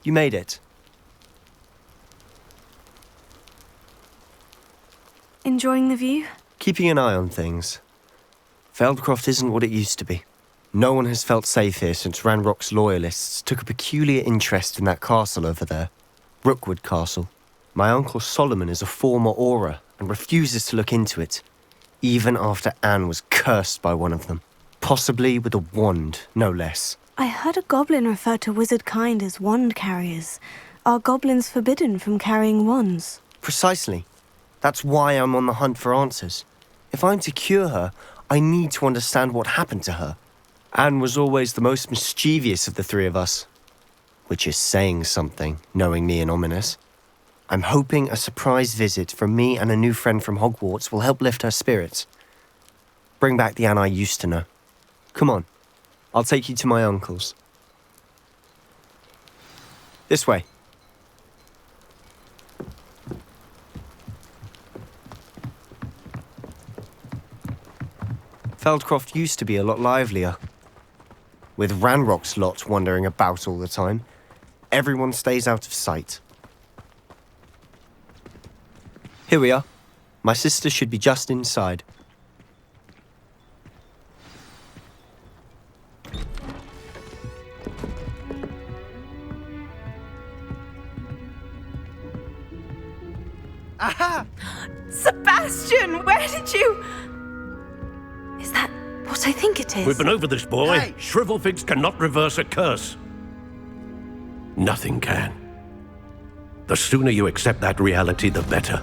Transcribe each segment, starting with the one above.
You made it. Enjoying the view? Keeping an eye on things. Feldcroft isn't what it used to be. No one has felt safe here since Ranrock's loyalists took a peculiar interest in that castle over there. Rookwood Castle. My uncle Solomon is a former Auror and refuses to look into it, even after Anne was cursed by one of them. Possibly with a wand, no less. I heard a goblin refer to wizard kind as wand carriers. Are goblins forbidden from carrying wands? Precisely. That's why I'm on the hunt for answers. If I'm to cure her, I need to understand what happened to her. Anne was always the most mischievous of the three of us. Which is saying something, knowing me and ominous. I'm hoping a surprise visit from me and a new friend from Hogwarts will help lift her spirits. Bring back the Anne I used to know. Come on, I'll take you to my uncle's. This way. Feldcroft used to be a lot livelier. With Ranrock's lot wandering about all the time, everyone stays out of sight. Here we are. My sister should be just inside. Aha! Sebastian, where did you... Is that what I think it is? We've been over this, boy. Hey! Shrivelfigs cannot reverse a curse. Nothing can. The sooner you accept that reality, the better.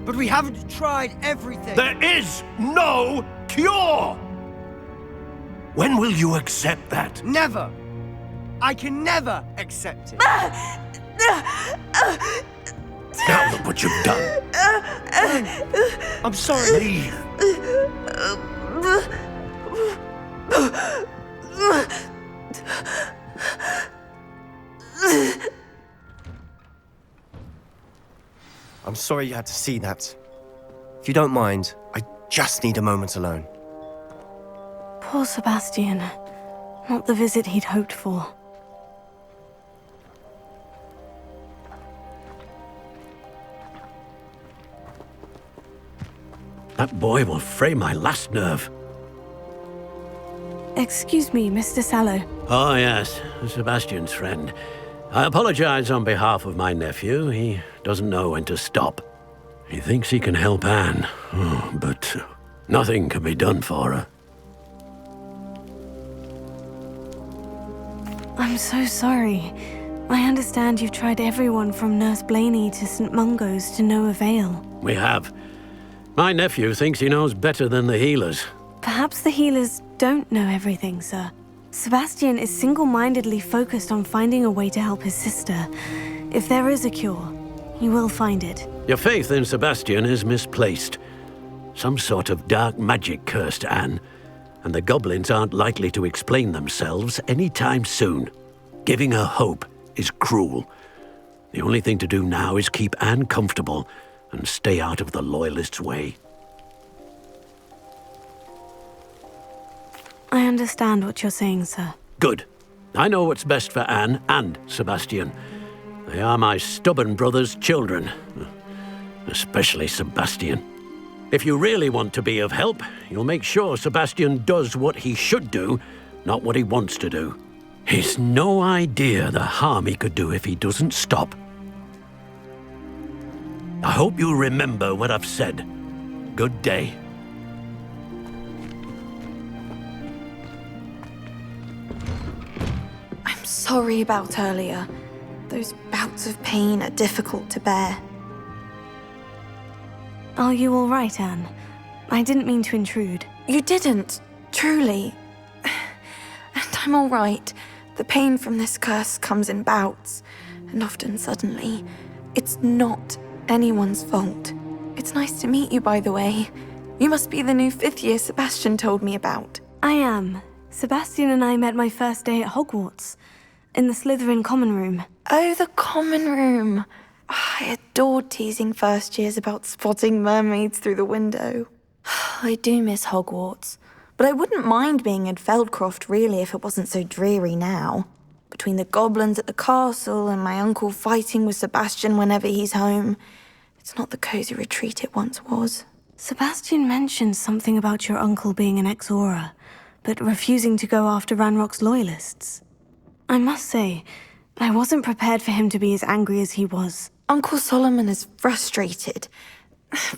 But we haven't tried everything. There is no cure! When will you accept that? Never. I can never accept it. Now look what you've done. I'm sorry. Leave. I'm sorry you had to see that. If you don't mind, I just need a moment alone. Poor Sebastian. Not the visit he'd hoped for. That boy will fray my last nerve. Excuse me, Mr. Sallow. Oh, yes, Sebastian's friend. I apologize on behalf of my nephew. He doesn't know when to stop. He thinks he can help Anne, but nothing can be done for her. I'm so sorry. I understand you've tried everyone from Nurse Blaney to St. Mungo's to no avail. We have. My nephew thinks he knows better than the healers. Perhaps the healers don't know everything, sir. Sebastian is single-mindedly focused on finding a way to help his sister. If there is a cure, he will find it. Your faith in Sebastian is misplaced. Some sort of dark magic cursed Anne, and the goblins aren't likely to explain themselves anytime soon. Giving her hope is cruel. The only thing to do now is keep Anne comfortable and stay out of the Loyalists' way. I understand what you're saying, sir. Good. I know what's best for Anne and Sebastian. They are my stubborn brother's children. Especially Sebastian. If you really want to be of help, you'll make sure Sebastian does what he should do, not what he wants to do. He's no idea the harm he could do if he doesn't stop. I hope you remember what I've said. Good day. I'm sorry about earlier. Those bouts of pain are difficult to bear. Are you all right, Anne? I didn't mean to intrude. You didn't, truly. And I'm all right. The pain from this curse comes in bouts, and often suddenly. It's not anyone's fault. It's nice to meet you, by the way. You must be the new 5th year Sebastian told me about. I am. Sebastian and I met my first day at Hogwarts, in the Slytherin common room. Oh, the common room. I adored teasing first years about spotting mermaids through the window. I do miss Hogwarts, but I wouldn't mind being in Feldcroft really if it wasn't so dreary now. But between the goblins at the castle and my uncle fighting with Sebastian whenever he's home. It's not the cozy retreat it once was. Sebastian mentioned something about your uncle being an ex-Aura, but refusing to go after Ranrock's loyalists. I must say, I wasn't prepared for him to be as angry as he was. Uncle Solomon is frustrated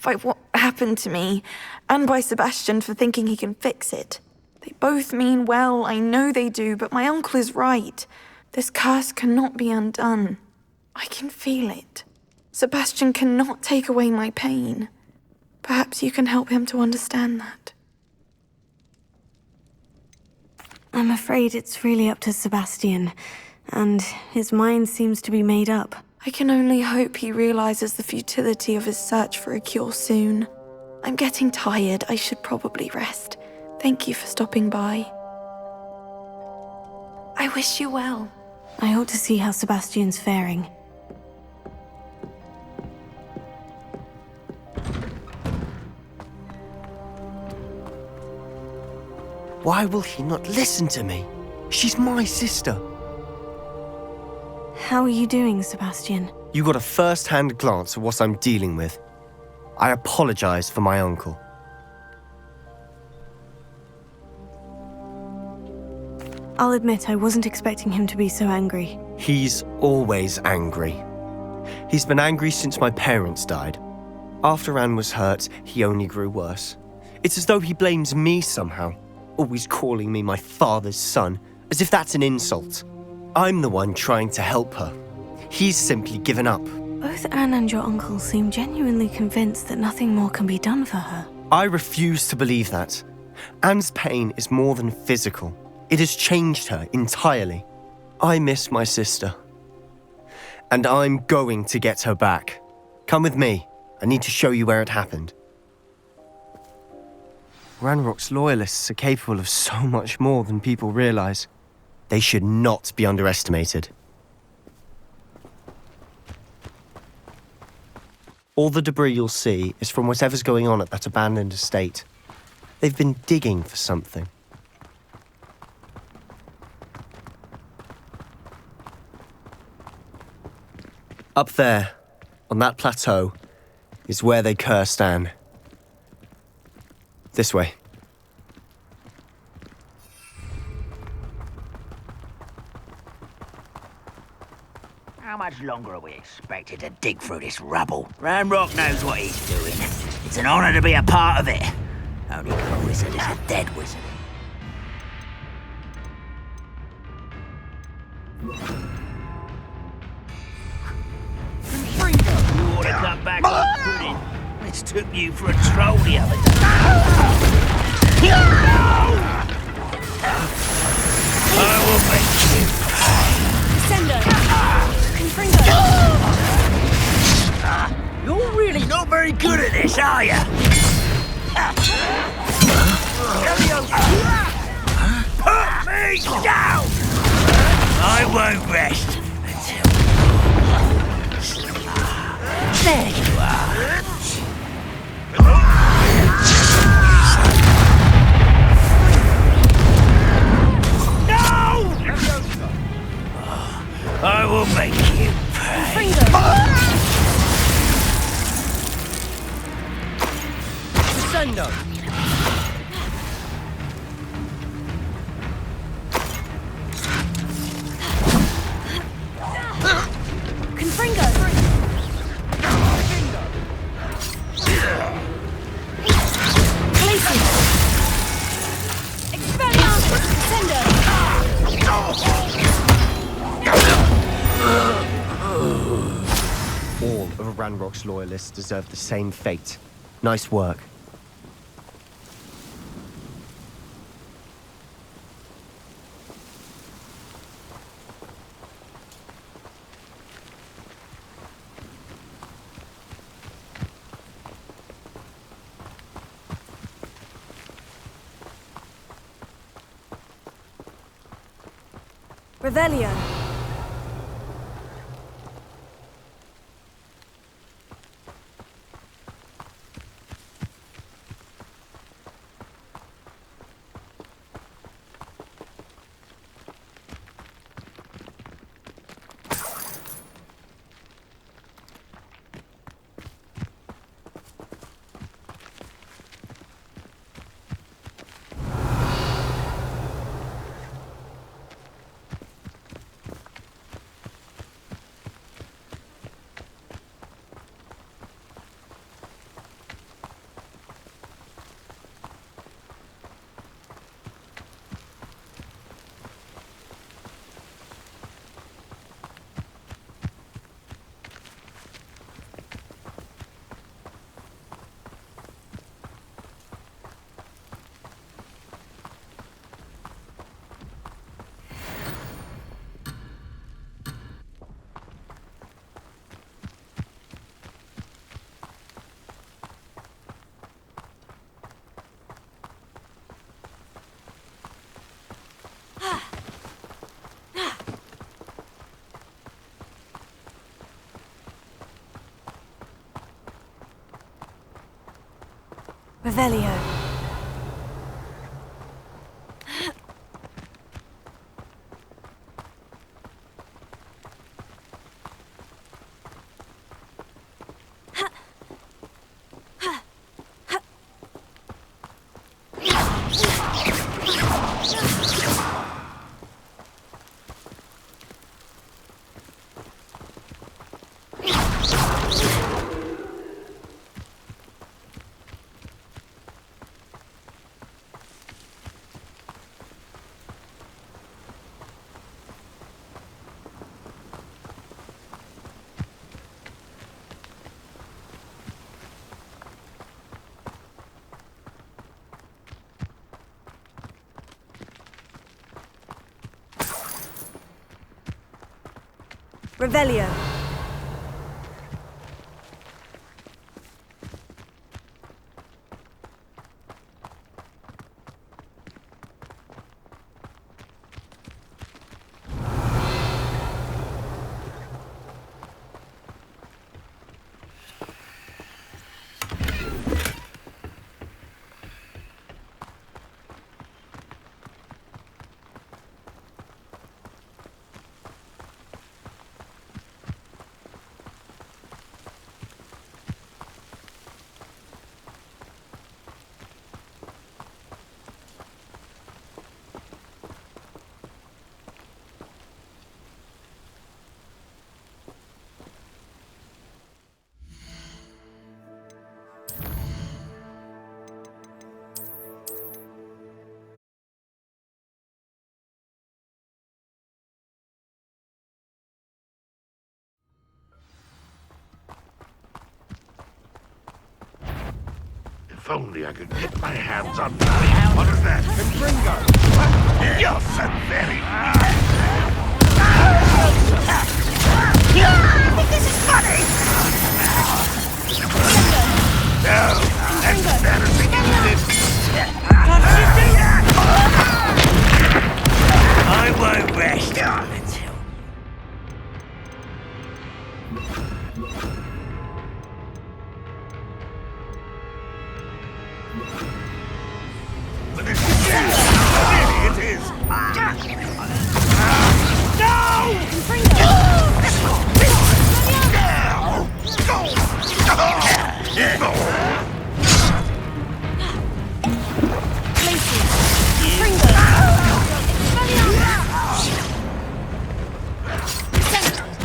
by what happened to me, and by Sebastian for thinking he can fix it. They both mean well, I know they do, but my uncle is right. This curse cannot be undone. I can feel it. Sebastian cannot take away my pain. Perhaps you can help him to understand that. I'm afraid it's really up to Sebastian, and his mind seems to be made up. I can only hope he realizes the futility of his search for a cure soon. I'm getting tired. I should probably rest. Thank you for stopping by. I wish you well. I ought to see how Sebastian's faring. Why will he not listen to me? She's my sister. How are you doing, Sebastian? You got a first-hand glance at what I'm dealing with. I apologize for my uncle. I'll admit I wasn't expecting him to be so angry. He's always angry. He's been angry since my parents died. After Anne was hurt, he only grew worse. It's as though he blames me somehow, always calling me my father's son, as if that's an insult. I'm the one trying to help her. He's simply given up. Both Anne and your uncle seem genuinely convinced that nothing more can be done for her. I refuse to believe that. Anne's pain is more than physical. It has changed her entirely. I miss my sister. And I'm going to get her back. Come with me. I need to show you where it happened. Ranrock's loyalists are capable of so much more than people realize. They should not be underestimated. All the debris you'll see is from whatever's going on at that abandoned estate. They've been digging for something. Up there, on that plateau, is where they cursed Anne. This way. How much longer are we expected to dig through this rubble? Ranrock knows what he's doing. It's an honor to be a part of it. Only a wizard is a dead wizard. You ought to come back and put it. Mistook you for a troll the other day. I will make you pay. You're really not very good at this, are you? Put me down! I won't rest until... There you are. I will make you pay. Descendo! All of Ranrock's loyalists deserve the same fate. Nice work. Revelio. Revelio. Revelio. If only I could get my hands on that. What is that? Confringo! You're so very... I think this is funny! No, that's embarrassing, isn't it? I won't rest until... It is.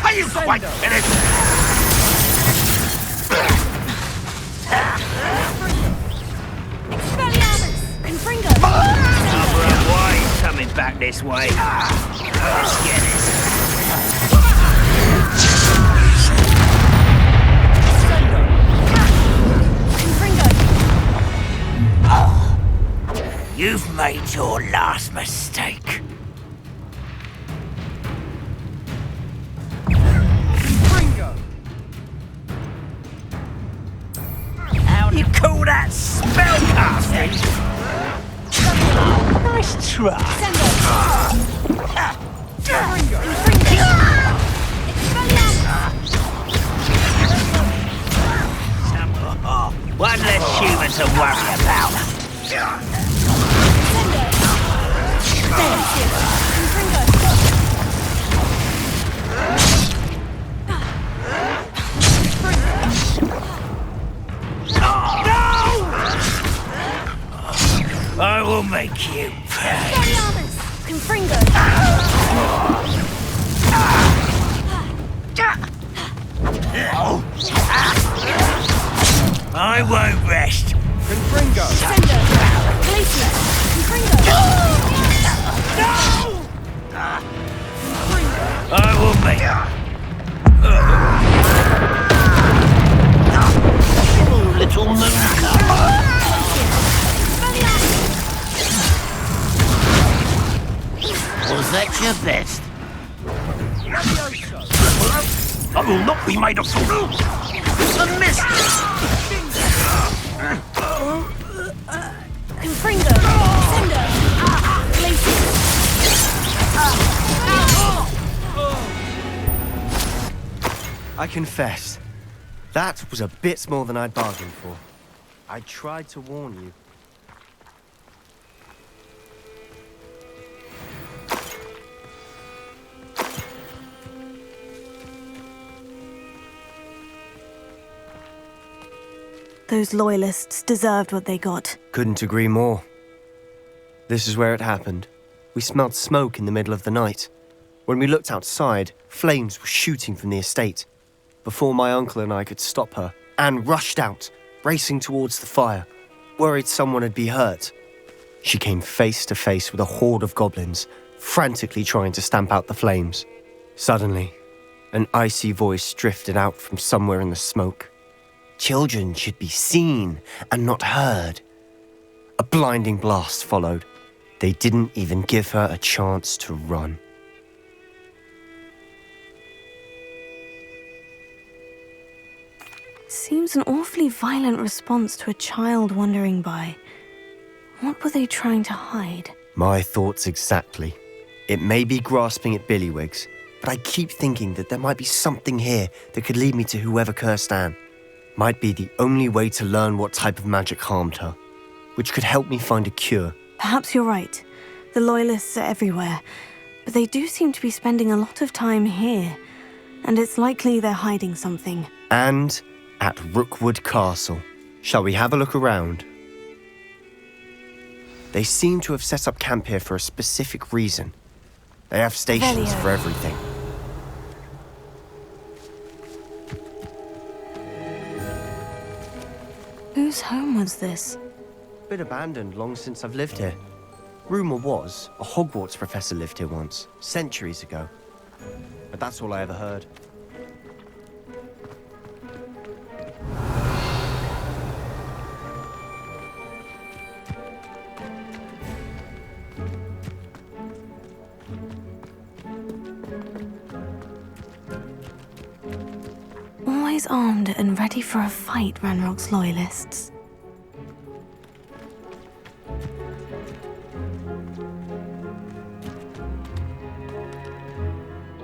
Are you quite finished? Why he's coming back this way? Let's get it. You've made your last mistake. You call that spellcasting? Nice try. One less human to worry about. I will make you pay. I won't rest. Confringo! I will make... Oh, little moon. Was that your best? I will not be made of fool. It's a miss. I confess, that was a bit more than I'd bargained for. I tried to warn you. Those loyalists deserved what they got. Couldn't agree more. This is where it happened. We smelled smoke in the middle of the night. When we looked outside, flames were shooting from the estate. Before my uncle and I could stop her, Anne rushed out, racing towards the fire, worried someone had been hurt. She came face to face with a horde of goblins, frantically trying to stamp out the flames. Suddenly, an icy voice drifted out from somewhere in the smoke. Children should be seen and not heard. A blinding blast followed. They didn't even give her a chance to run. Seems an awfully violent response to a child wandering by. What were they trying to hide? My thoughts exactly. It may be grasping at Billywigs, but I keep thinking that there might be something here that could lead me to whoever cursed Anne. Might be the only way to learn what type of magic harmed her, which could help me find a cure. Perhaps you're right. The Loyalists are everywhere, but they do seem to be spending a lot of time here, and it's likely they're hiding something. And at Rookwood Castle. Shall we have a look around? They seem to have set up camp here for a specific reason. They have stations for everything. Whose home was this? Been abandoned long since I've lived here. Rumour was a Hogwarts professor lived here once, centuries ago. But that's all I ever heard. Always armed and ready for a fight, Ranrock's Loyalists.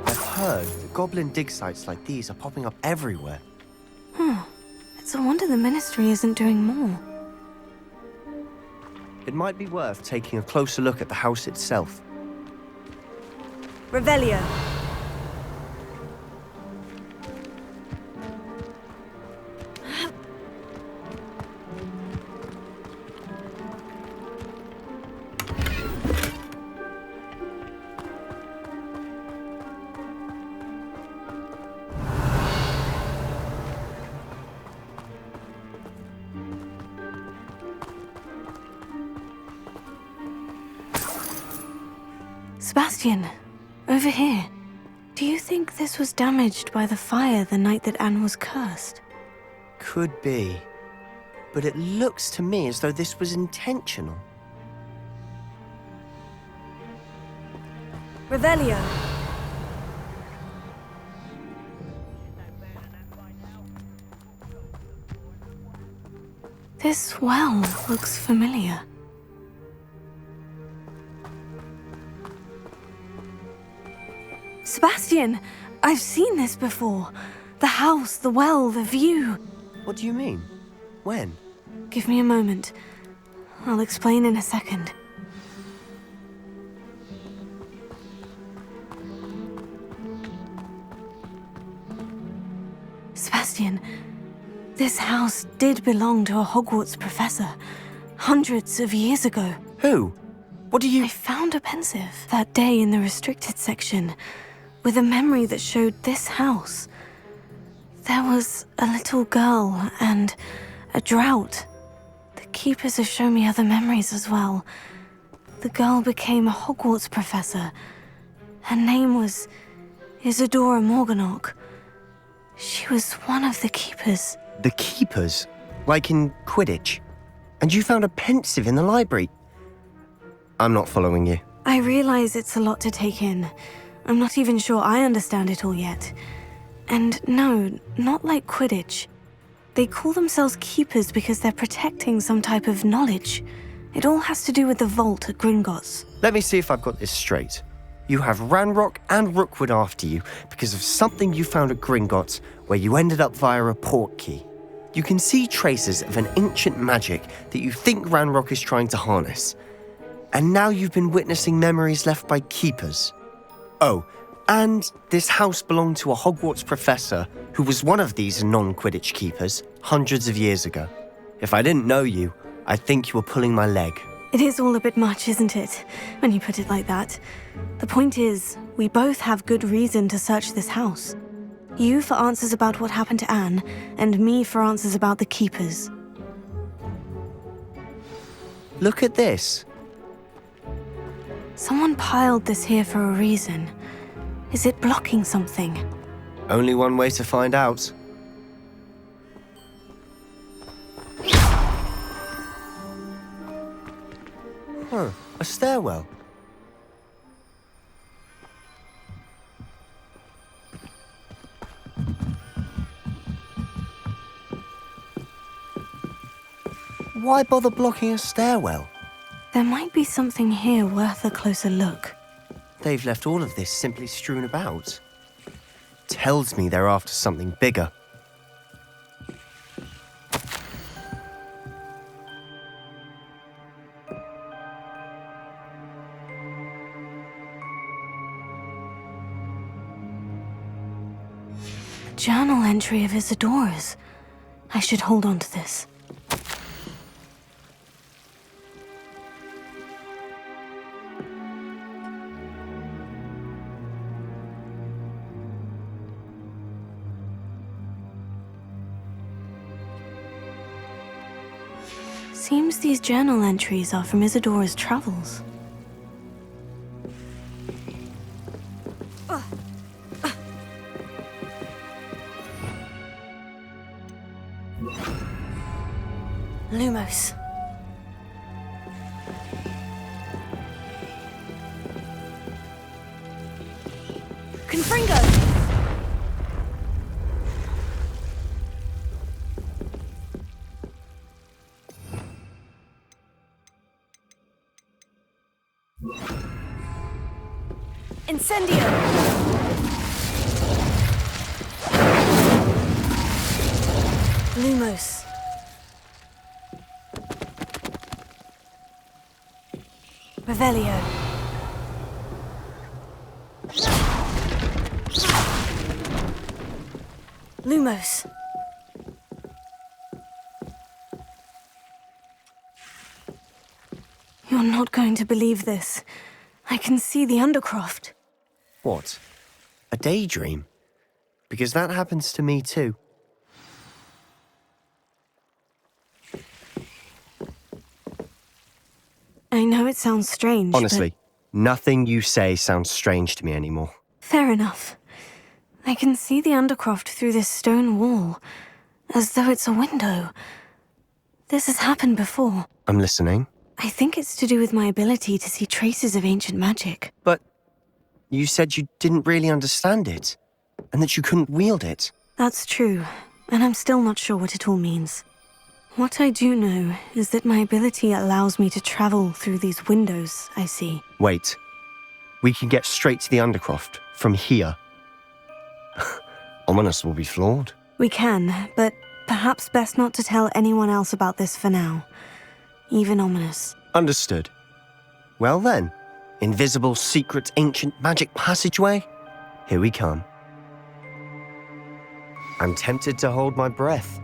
I've heard that goblin dig sites like these are popping up everywhere. It's a wonder the Ministry isn't doing more. It might be worth taking a closer look at the house itself. Revelio. Sebastian, over here. Do you think this was damaged by the fire the night that Anne was cursed? Could be. But it looks to me as though this was intentional. Revelio. This well looks familiar. Sebastian, I've seen this before. The house, the well, the view. What do you mean? When? Give me a moment. I'll explain in a second. Sebastian, this house did belong to a Hogwarts professor, hundreds of years ago. Who? What do you... I found a pensive that day in the restricted section, with a memory that showed this house. There was a little girl and a drought. The keepers have shown me other memories as well. The girl became a Hogwarts professor. Her name was Isadora Morganach. She was one of the keepers. The keepers? Like in Quidditch? And you found a pensive in the library? I'm not following you. I realize it's a lot to take in. I'm not even sure I understand it all yet. And no, not like Quidditch. They call themselves keepers because they're protecting some type of knowledge. It all has to do with the vault at Gringotts. Let me see if I've got this straight. You have Ranrock and Rookwood after you because of something you found at Gringotts where you ended up via a port key. You can see traces of an ancient magic that you think Ranrock is trying to harness. And now you've been witnessing memories left by keepers. Oh, and this house belonged to a Hogwarts professor who was one of these non-Quidditch keepers hundreds of years ago. If I didn't know you, I'd think you were pulling my leg. It is all a bit much, isn't it, when you put it like that? The point is, we both have good reason to search this house. You for answers about what happened to Anne, and me for answers about the keepers. Look at this. Someone piled this here for a reason. Is it blocking something? Only one way to find out. Huh, a stairwell. Why bother blocking a stairwell? There might be something here worth a closer look. They've left all of this simply strewn about. Tells me they're after something bigger. A journal entry of Isadora's. I should hold on to this. Seems these journal entries are from Isadora's travels. Lumos. Confringo! Incendio! Lumos. Revelio. Lumos. You're not going to believe this. I can see the Undercroft. What? A daydream? Because that happens to me too. I know it sounds strange, Honestly, nothing you say sounds strange to me anymore. Fair enough. I can see the Undercroft through this stone wall, as though it's a window. This has happened before. I'm listening. I think it's to do with my ability to see traces of ancient magic. But you said you didn't really understand it, and that you couldn't wield it. That's true, and I'm still not sure what it all means. What I do know is that my ability allows me to travel through these windows I see. Wait. We can get straight to the Undercroft from here. Ominous will be flawed. We can, but perhaps best not to tell anyone else about this for now. Even Ominous. Understood. Well then, invisible, secret, ancient magic passageway? Here we come. I'm tempted to hold my breath.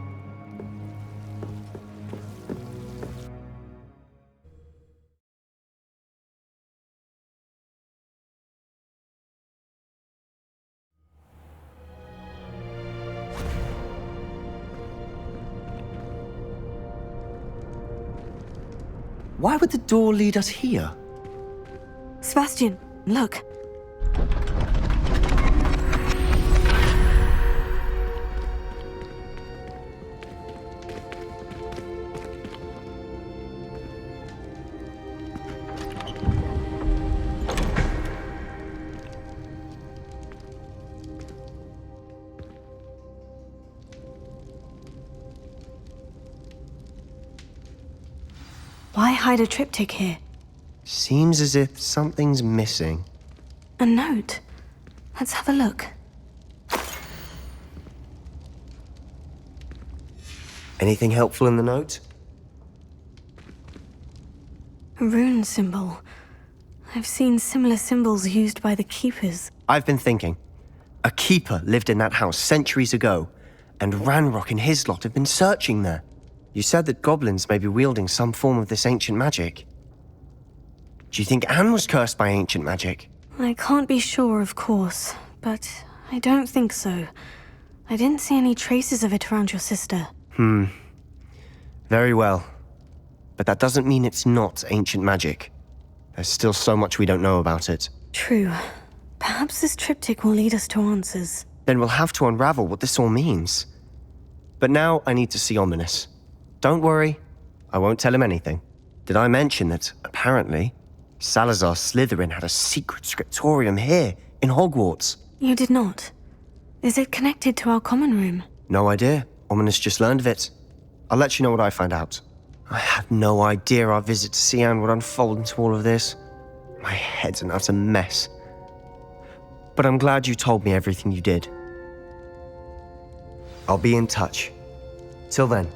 Why would the door lead us here? Sebastian, look. Why hide a triptych here? Seems as if something's missing. A note. Let's have a look. Anything helpful in the note? A rune symbol. I've seen similar symbols used by the keepers. I've been thinking. A keeper lived in that house centuries ago, and Ranrock and his lot have been searching there. You said that goblins may be wielding some form of this ancient magic. Do you think Anne was cursed by ancient magic? I can't be sure, of course, but I don't think so. I didn't see any traces of it around your sister. Very well. But that doesn't mean it's not ancient magic. There's still so much we don't know about it. True. Perhaps this triptych will lead us to answers. Then we'll have to unravel what this all means. But now I need to see Ominous. Don't worry, I won't tell him anything. Did I mention that, apparently, Salazar Slytherin had a secret scriptorium here, in Hogwarts? You did not. Is it connected to our common room? No idea. Ominous just learned of it. I'll let you know what I find out. I had no idea our visit to Cian would unfold into all of this. My head's an utter mess. But I'm glad you told me everything you did. I'll be in touch. Till then.